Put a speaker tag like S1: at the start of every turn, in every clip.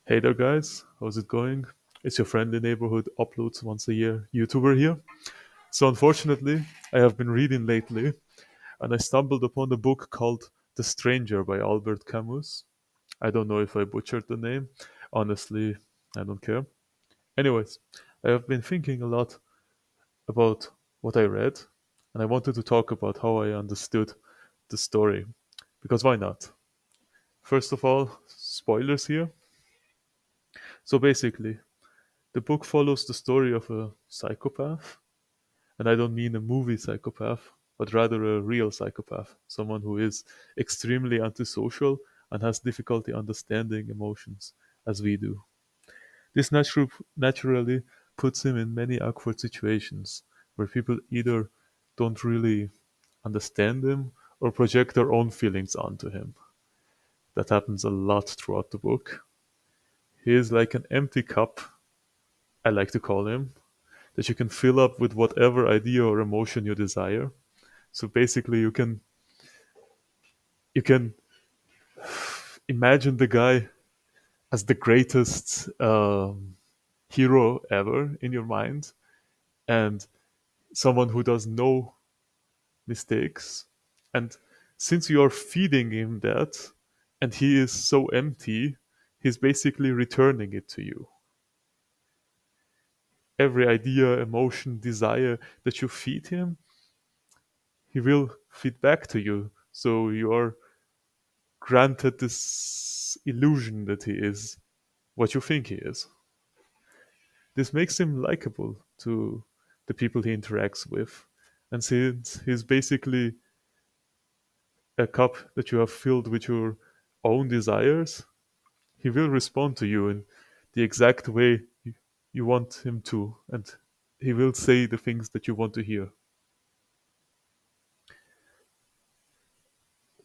S1: Hey there, guys. How's it going? It's your friendly neighborhood uploads once a year YouTuber here. So, unfortunately, I have been reading lately and I stumbled upon a book called The Stranger by Albert Camus. I don't know if I butchered the name. Honestly, I don't care. Anyways, I have been thinking a lot about what I read and I wanted to talk about how I understood the story. Because why not? First of all, spoilers here. So, basically, the book follows the story of a psychopath, and I don't mean a movie psychopath, but rather a real psychopath, someone who is extremely antisocial and has difficulty understanding emotions, as we do. This naturally puts him in many awkward situations where people either don't really understand him or project their own feelings onto him. That happens a lot throughout the book. He is like an empty cup, I like to call him, that you can fill up with whatever idea or emotion you desire. So basically, you can imagine the guy as the greatest hero ever in your mind, and someone who does no mistakes. And since you are feeding him that, and he is so empty, he's basically returning it to you. Every idea, emotion, desire that you feed him, he will feed back to you. So you are granted this illusion that he is what you think he is. This makes him likable to the people he interacts with. And since he's basically a cup that you have filled with your own desires, he will respond to you in the exact way you want him to, and he will say the things that you want to hear.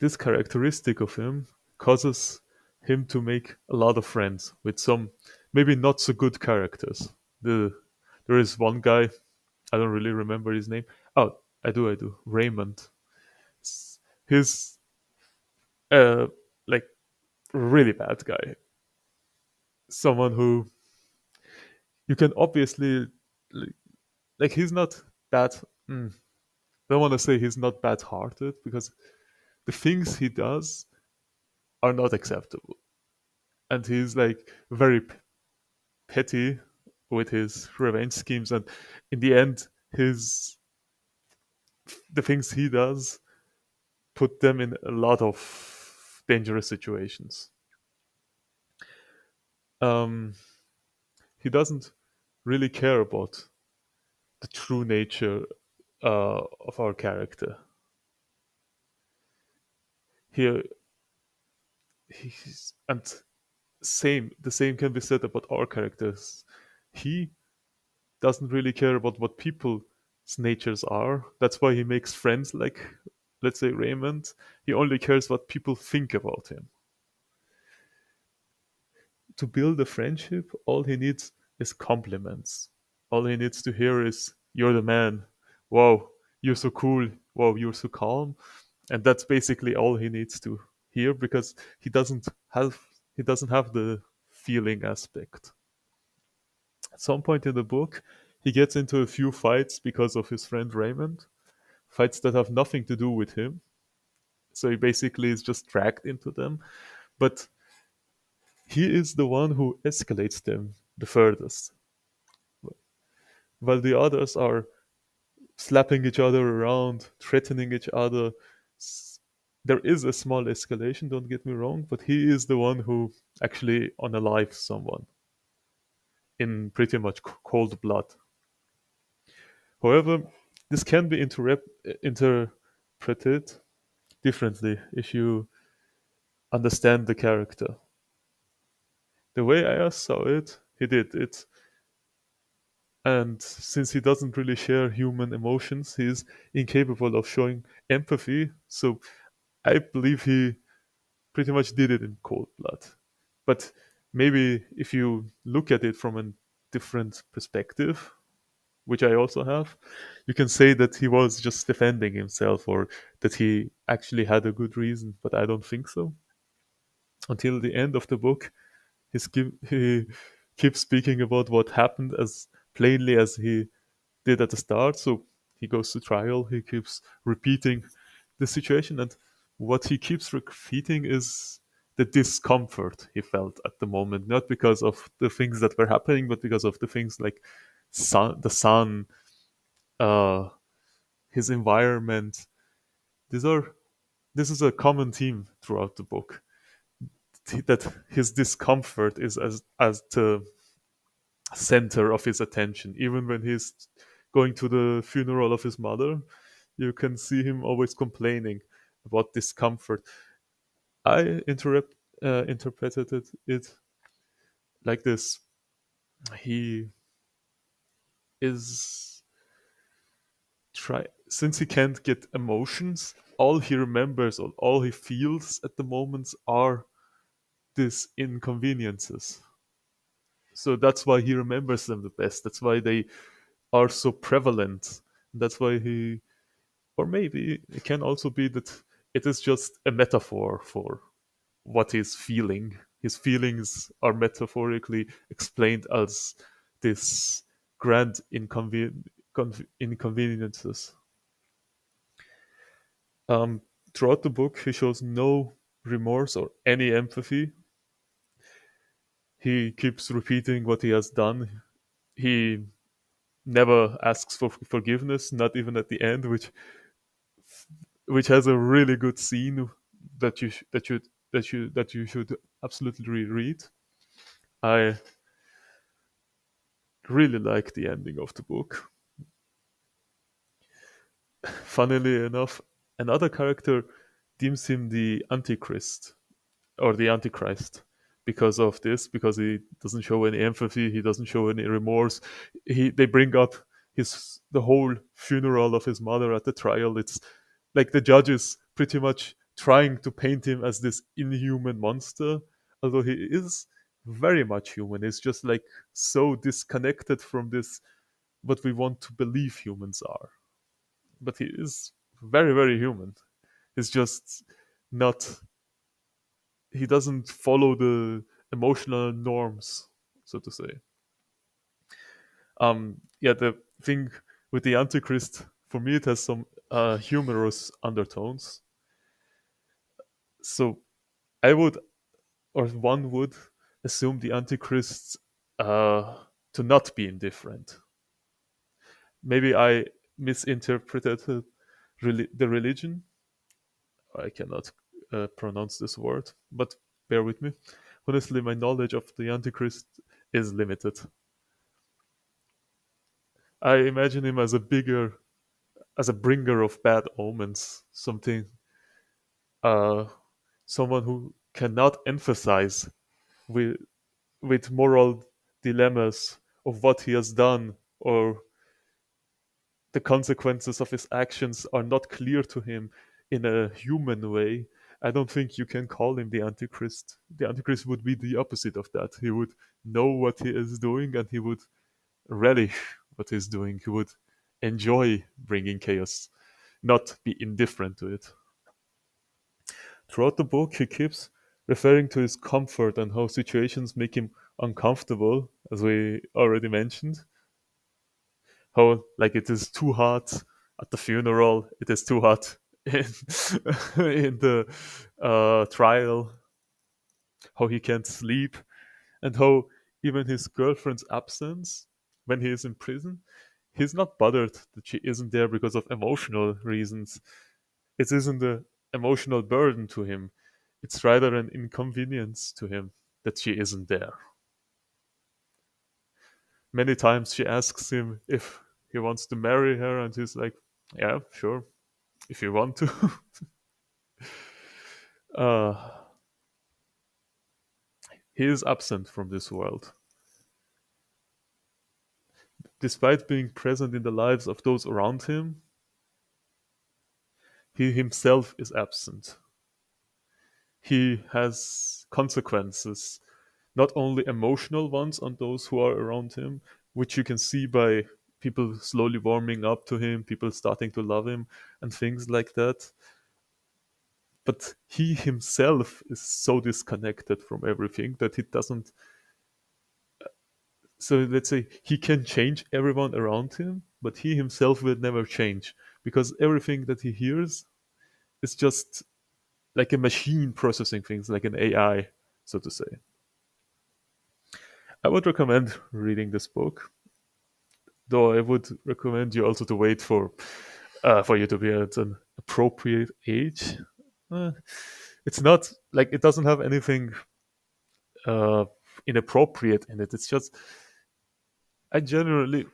S1: This characteristic of him causes him to make a lot of friends with some maybe not so good characters. There is one guy, I don't really remember his name. Oh, I do. Raymond. He's uh like really bad guy. Someone who you can obviously like, he's not that. Mm, I don't want to say he's not bad-hearted because the things he does are not acceptable, and he's like very petty with his revenge schemes, and in the end, his the things he does put them in a lot of dangerous situations. Um, he doesn't really care about the true nature of our character. Here, he's and same the same can be said about our characters. He doesn't really care about what people's natures are. That's why he makes friends like, let's say, Raymond. He only cares what people think about him. To build a friendship, all he needs is compliments. All he needs to hear is, "You're the man. Wow, you're so cool. Wow, you're so calm." And that's basically all he needs to hear because he doesn't have the feeling aspect. At some point in the book, he gets into a few fights because of his friend Raymond, fights that have nothing to do with him. So he basically is just dragged into them. But he is the one who escalates them the furthest, while the others are slapping each other around, threatening each other. There is a small escalation, don't get me wrong, but he is the one who actually unalives someone in pretty much cold blood. However, this can be interpreted differently if you understand the character. The way I saw it, he did it. And since he doesn't really share human emotions, he's incapable of showing empathy. So I believe he pretty much did it in cold blood. But maybe if you look at it from a different perspective, which I also have, you can say that he was just defending himself or that he actually had a good reason, but I don't think so. Until the end of the book, he keeps speaking about what happened as plainly as he did at the start. So he goes to trial. He keeps repeating the situation, and what he keeps repeating is the discomfort he felt at the moment, not because of the things that were happening, but because of the things like the sun, uh, his environment. These are this is a common theme throughout the book, that his discomfort is as the center of his attention. Even when he's going to the funeral of his mother, you can see him always complaining about discomfort. I interpreted it like this: he is try since he can't get emotions, all he remembers or all he feels at the moments are these inconveniences. So that's why he remembers them the best. That's why they are so prevalent. That's why he, or maybe it can also be that it is just a metaphor for what he's feeling. His feelings are metaphorically explained as this grand inconveniences. Um, Throughout the book, he shows no remorse or any empathy. He keeps repeating what he has done. He never asks for forgiveness, not even at the end, which has a really good scene that you should absolutely reread. I really like the ending of the book. Funnily enough, another character deems him the Antichrist or the Antichrist because of this, because he doesn't show any empathy, he doesn't show any remorse. They bring up the whole funeral of his mother at the trial. It's like the judges pretty much trying to paint him as this inhuman monster, although he is very much human. He's just like so disconnected from this what we want to believe humans are. But he is very, very human. He's just not, he doesn't follow the emotional norms, so to say. Yeah, the thing with the Antichrist, for me, it has some humorous undertones. So I would, or one would, assume the Antichrist to not be indifferent. Maybe I misinterpreted the religion. I cannot pronounce this word, but bear with me. Honestly, my knowledge of the Antichrist is limited. I imagine him as a bringer of bad omens, uh, someone who cannot emphasize with moral dilemmas of what he has done, or the consequences of his actions are not clear to him in a human way. I don't think you can call him the Antichrist. The Antichrist would be the opposite of that. He would know what he is doing, and he would relish what he's doing. He would enjoy bringing chaos, not be indifferent to it. Throughout the book, he keeps referring to his comfort and how situations make him uncomfortable, as we already mentioned. How, like, it is too hot at the funeral, it is too hot in, in the trial, how he can't sleep, and how even his girlfriend's absence when he is in prison, he's not bothered that she isn't there because of emotional reasons. It isn't an emotional burden to him. It's rather an inconvenience to him that she isn't there. Many times she asks him if he wants to marry her, and he's like, "Yeah, sure, if you want to." uh, he is absent from this world. Despite being present in the lives of those around him, he himself is absent. He has consequences, not only emotional ones on those who are around him, which you can see by people slowly warming up to him, people starting to love him, and things like that. but he himself is so disconnected from everything that he doesn't. So let's say he can change everyone around him, but he himself will never change because everything that he hears is just like a machine processing things, like an AI, so to say. I would recommend reading this book, though I would recommend you also to wait for you to be at an appropriate age. Uh, it's not like it doesn't have anything uh, inappropriate in it. It's just I generally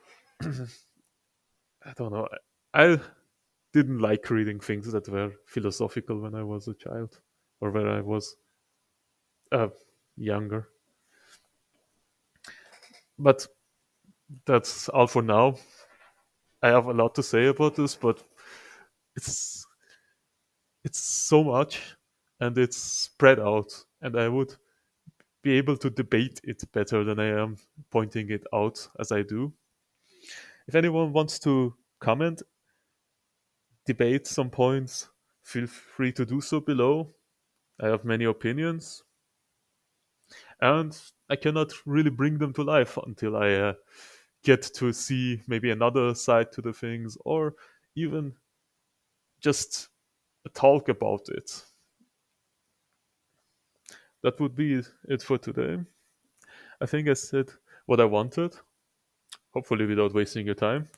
S1: I don't know. I didn't like reading things that were philosophical when I was a child or when I was uh, younger. But that's all for now. I have a lot to say about this, but it's it's so much and it's spread out, and I would be able to debate it better than I am pointing it out as I do. If anyone wants to comment, debate some points, feel free to do so below. I have many opinions, and I cannot really bring them to life until I get to see maybe another side to the things, or even just talk about it. That would be it for today. I think I said what I wanted, hopefully without wasting your time.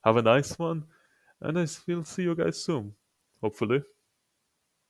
S1: Have a nice one, and I will see you guys soon, hopefully.